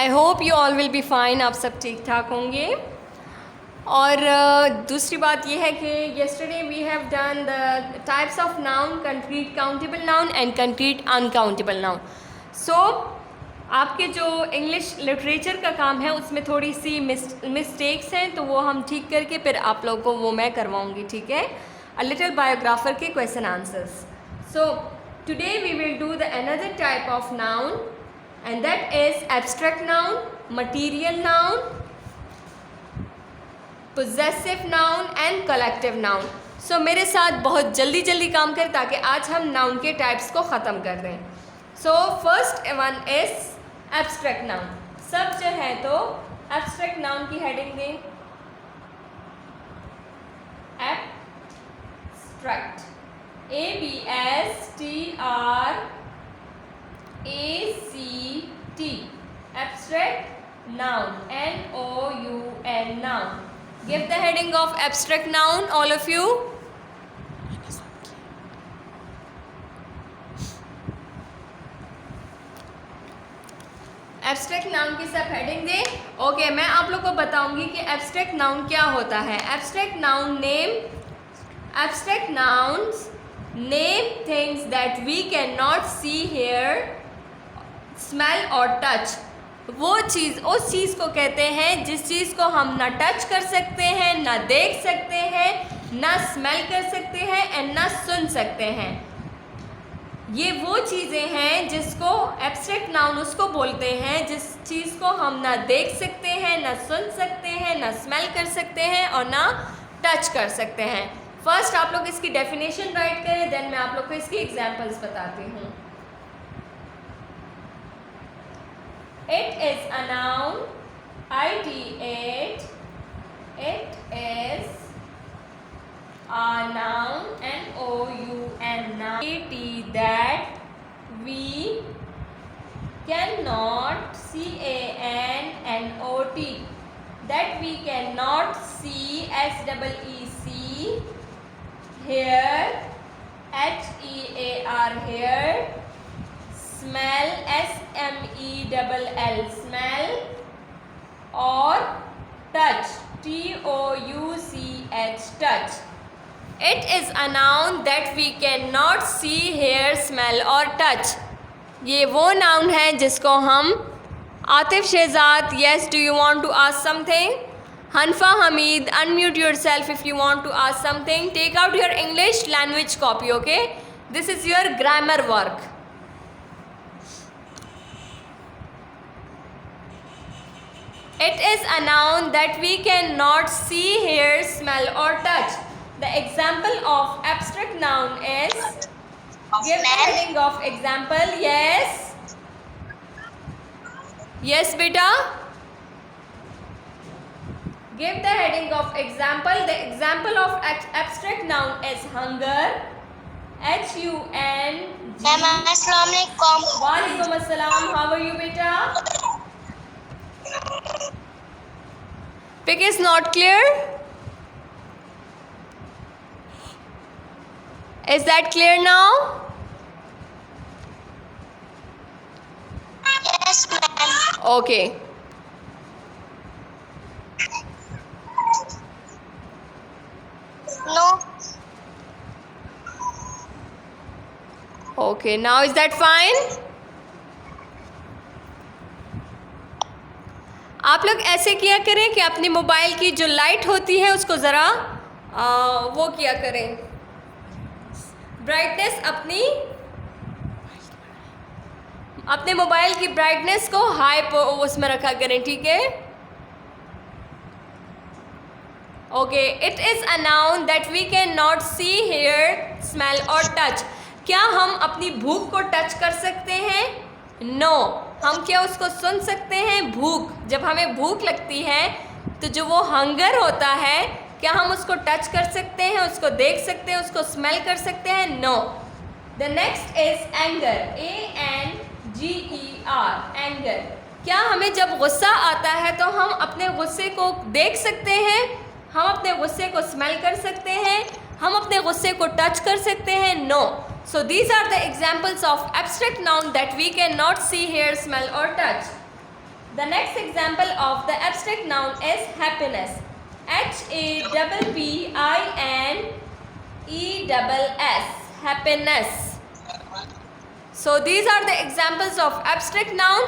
I hope you all will be fine. आप सब ठीक ठाक होंगे। और दूसरी बात यह है कि yesterday we have done the types of noun, concrete countable noun and concrete uncountable noun. So आपके जो इंग्लिश लिटरेचर का काम है उसमें थोड़ी सी मिस्टेक्स हैं, तो वो हम ठीक करके फिर आप लोगों को वो मैं करवाऊँगी, ठीक है। अ लिटिल बायोग्राफर के question answers. So today we will do the another type of noun and that is abstract noun, material noun, possessive noun and collective noun. So मेरे साथ बहुत जल्दी जल्दी काम करें ताकि आज हम नाउन के टाइप्स को ख़त्म कर दें। So first one is abstract noun. सब जो है तो abstract noun की हेडिंग दें। abstract, ABSTRACT, abstract noun, NOUN noun. Give the heading of abstract noun, all of you. Abstract noun की सब हेडिंग दें। ओके, मैं आप लोग को बताऊंगी कि एब्स्ट्रैक्ट नाउन क्या होता है। Abstract noun abstract nouns name things that we can not see, hear, smell और टच। वो चीज़ उस चीज़ को कहते हैं जिस चीज़ को हम ना टच कर सकते हैं, ना देख सकते हैं, ना स्मेल कर सकते हैं एंड ना सुन सकते हैं। ये वो चीज़ें हैं जिसको एब्स्ट्रैक्ट नाउन उसको बोलते हैं जिस चीज़ को हम ना देख सकते हैं, ना सुन सकते हैं, ना स्मेल कर सकते हैं और ना टच कर सकते हैं। फर्स्ट आप लोग इसकी डेफिनेशन राइट करें, देन मैं आप लोग को इसकी एग्जांपल्स बताती हूँ। It is a noun, it is a noun, noun, that we cannot, CANNOT, that we cannot see, SEEC, hear, HEAR, hear, smell, SMELL, smell, or touch, TOUCH, touch. It is a noun that we cannot see, hear, smell or touch. ये वो noun है जिसको हम Atif Shahzad, yes, do you want to ask something? Hanfa Hamid, unmute yourself if you want to ask something. Take out your English language copy, okay? This is your grammar work. It is a noun that we cannot see, hear, smell or touch. The example of abstract noun is, give the heading of example. Yes, yes beta, give the heading of example. The example of abstract noun is hunger, HUNG. Assalamualaikum. Walaikum assalam. How are you beta? Pic is not clear. Is that clear now? Yes, ma'am. Okay. No. Okay, now is that fine? आप लोग ऐसे किया करें कि अपने mobile की जो light होती है उसको ज़रा वो किया करें, ब्राइटनेस अपने मोबाइल की ब्राइटनेस को हाई उसमें रखा करें, ठीक है। Okay, it is a noun that we can not see, hear, smell और टच। क्या हम अपनी भूख को टच कर सकते हैं? नो। हम क्या उसको सुन सकते हैं? भूख, जब हमें भूख लगती है तो जो वो हंगर होता है, क्या हम उसको टच कर सकते हैं, उसको देख सकते हैं, उसको स्मेल कर सकते हैं? No. The next is anger, ANGER, anger. क्या हमें जब गुस्सा आता है तो हम अपने गुस्से को देख सकते हैं, हम अपने गुस्से को स्मेल कर सकते हैं, हम अपने गुस्से को टच कर सकते हैं? No. So these are the examples of abstract noun that we cannot see, hear, smell or touch. The next example of the abstract noun is happiness. HAPPINESS. Happiness. So these are the examples of abstract noun.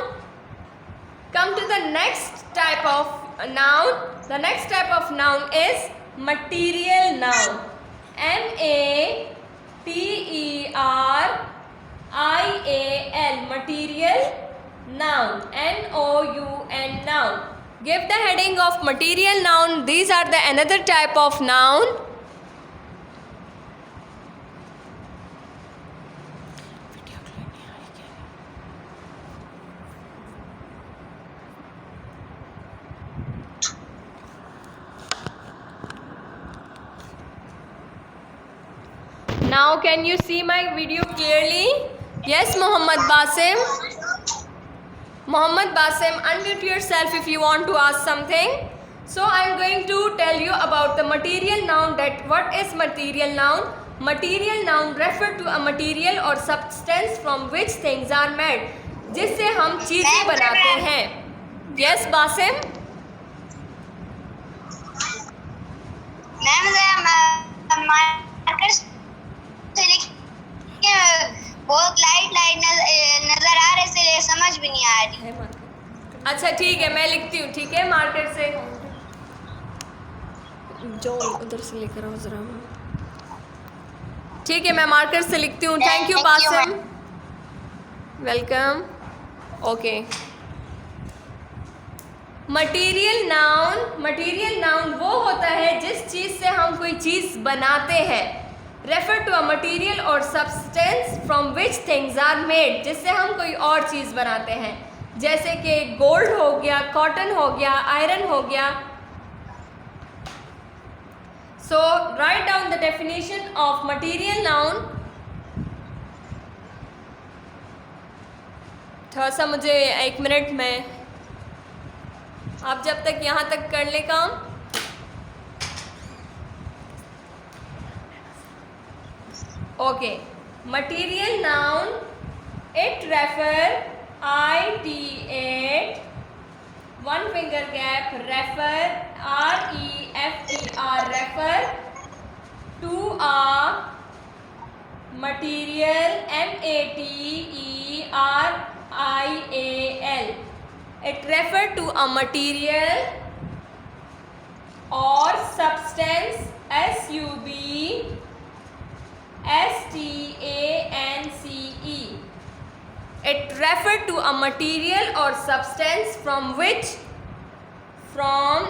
Come to the next type of noun. The next type of noun is material noun. MATERIAL. Material noun. NOUN. Noun. Give the heading of material noun. These are the another type of noun. Now can you see my video clearly? Yes, Mohammed Basim. Mohammed Basim, unmute yourself if you want to ask something. So I am going to tell you about the material noun. That what is material noun? Material noun refer to a material or substance from which things are made. जिससे हम चीजें बनाते हैं. Yes, Basim. Ma'am marker से लिख के बहुत light नजर आ रहे इसलिए समझ भी नहीं आ रही. अच्छा ठीक है, मैं लिखती हूँ. ठीक है, मार्कर से जो उधर से लेकर आओ जरा. ठीक है, मैं मार्कर से लिखती हूँ. Thank you Basim. Welcome. Okay. Material noun वो होता है जिस चीज़ से हम कोई चीज़ बनाते हैं. रेफर टू अ मटीरियल और substance from which things are made. जिससे हम कोई और चीज़ बनाते हैं. जैसे कि गोल्ड हो गया, कॉटन हो गया, आयरन हो गया. So write down the definition of material noun. थोड़ा सा मुझे 1 मिनट में, आप जब तक यहाँ तक कर ले काम. Okay. Material noun it refer IT8 1 finger gap refer REFER refer to a material MATERIAL. It refer to a material or substance SUBSTANCE. It refer to a material or substance from which from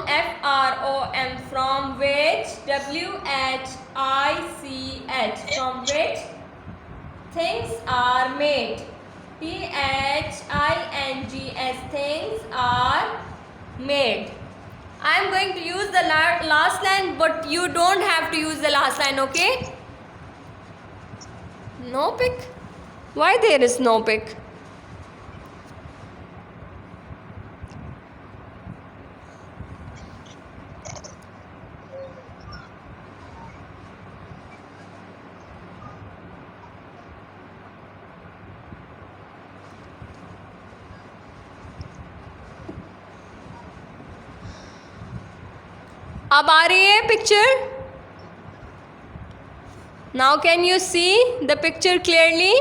things are made. THINGS. Things are made. I am going to use the last line, but you don't have to use the last line, okay? No pick? Why there is no pick? अब आ रही है picture. Now can you see the picture clearly.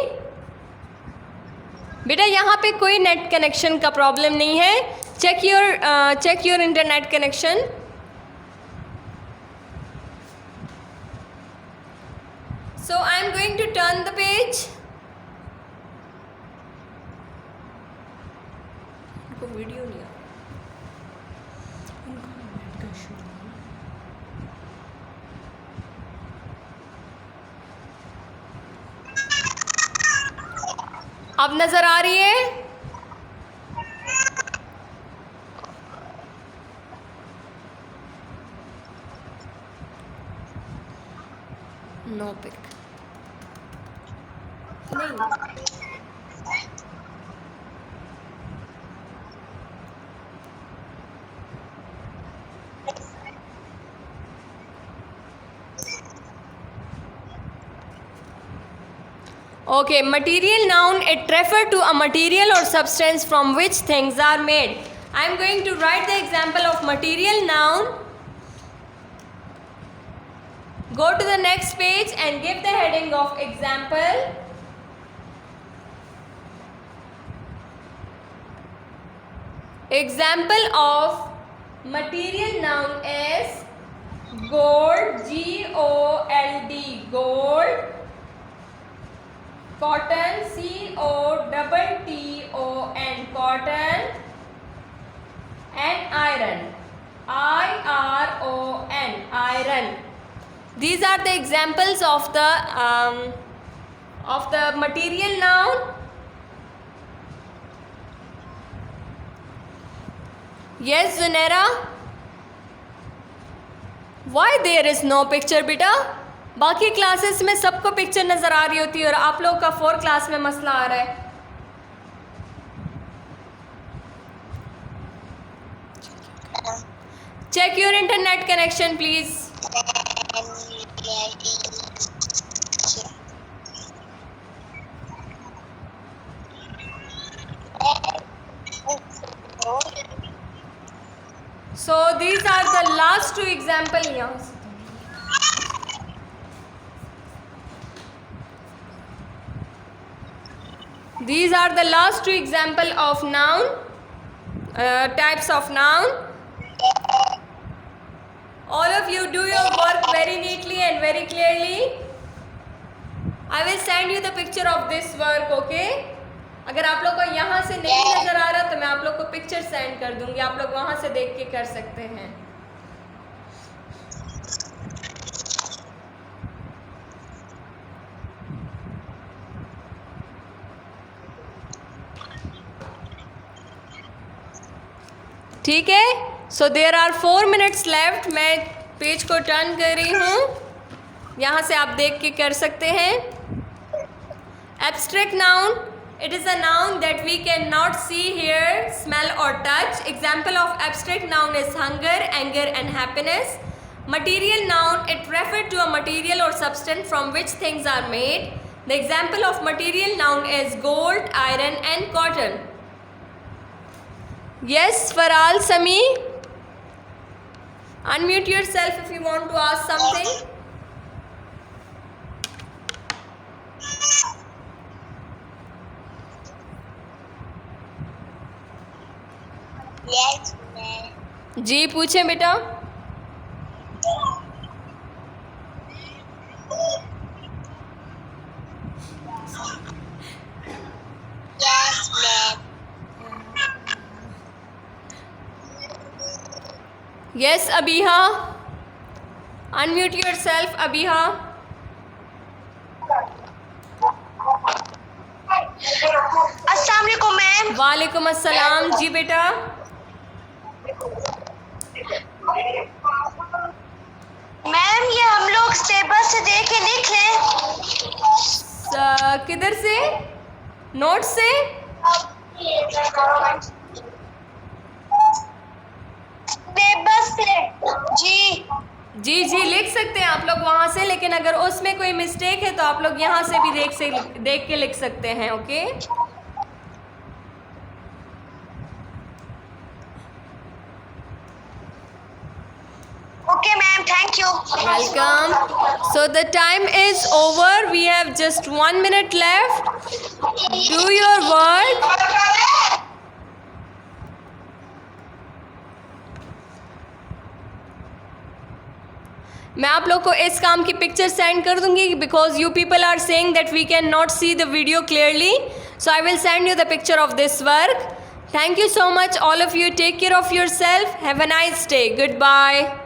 बेटा यहाँ पे कोई net connection का problem नहीं है. Check your internet connection. So I am going to turn the page. Video नहीं आ रहा. अब नजर आ रही है. नो पिक नहीं. Okay, material noun, it refer to a material or substance from which things are made. I am going to write the example of material noun. Go to the next page and give the heading of example. Example of material noun is gold, G-O-L-D, gold, cotton, C-O-T-T-O-N, cotton, and iron, I-R-O-N, iron. These are the examples of the material noun. Yes, Zunaira? Why there is no picture बेटा? बाकी classes में सबको picture नज़र आ रही होती है और आप लोग का 4 क्लास में मसला आ रहा है. Check your internet connection, please. So these are the last 2 examples. These are the last 2 examples of noun, types of noun. All of you do your work very neatly and very clearly. I will send you the picture of this work, okay? अगर आप लोग को यहाँ से नहीं नज़र आ रहा तो मैं आप लोग को पिक्चर सेंड कर दूँगी, आप लोग वहाँ से देख के कर सकते हैं. ठीक है. सो देयर आर 4 minutes लेफ्ट. मैं पेज को टर्न कर रही हूँ, यहाँ से आप देख के कर सकते हैं. Abstract noun, it is a noun that we cannot see, hear, smell or touch. Example of abstract noun is hunger, anger and happiness. Material noun, it refers to a material or substance from which things are made. The example of material noun is gold, iron and cotton. Yes, Faral, Sami? Unmute yourself if you want to ask something. Yes, जी पूछें बेटा. yes, ma'am. Yes, Abiha. Unmute yourself, Abiha. अस्सलाम वालेकुम ma'am. वालेकुम अस्सलाम. जी बेटा. Ma'am ये हम लोग सिलेबस से देख के लिख लें. किधर से? नोट से? सिलेबस से. जी जी जी लिख सकते हैं आप लोग वहाँ से, लेकिन अगर उसमें कोई मिस्टेक है तो आप लोग यहाँ से भी देख के लिख सकते हैं. Okay. Okay, ma'am. Thank you. Welcome. So the time is over. We have just 1 minute left. Do your work. मैं आप लोग को इस काम की पिक्चर सेंड कर दूंगी because you people are saying that we cannot see the video clearly. So I will send you the picture of this work. Thank you so much all of you. Take care of yourself. Have a nice day. Goodbye.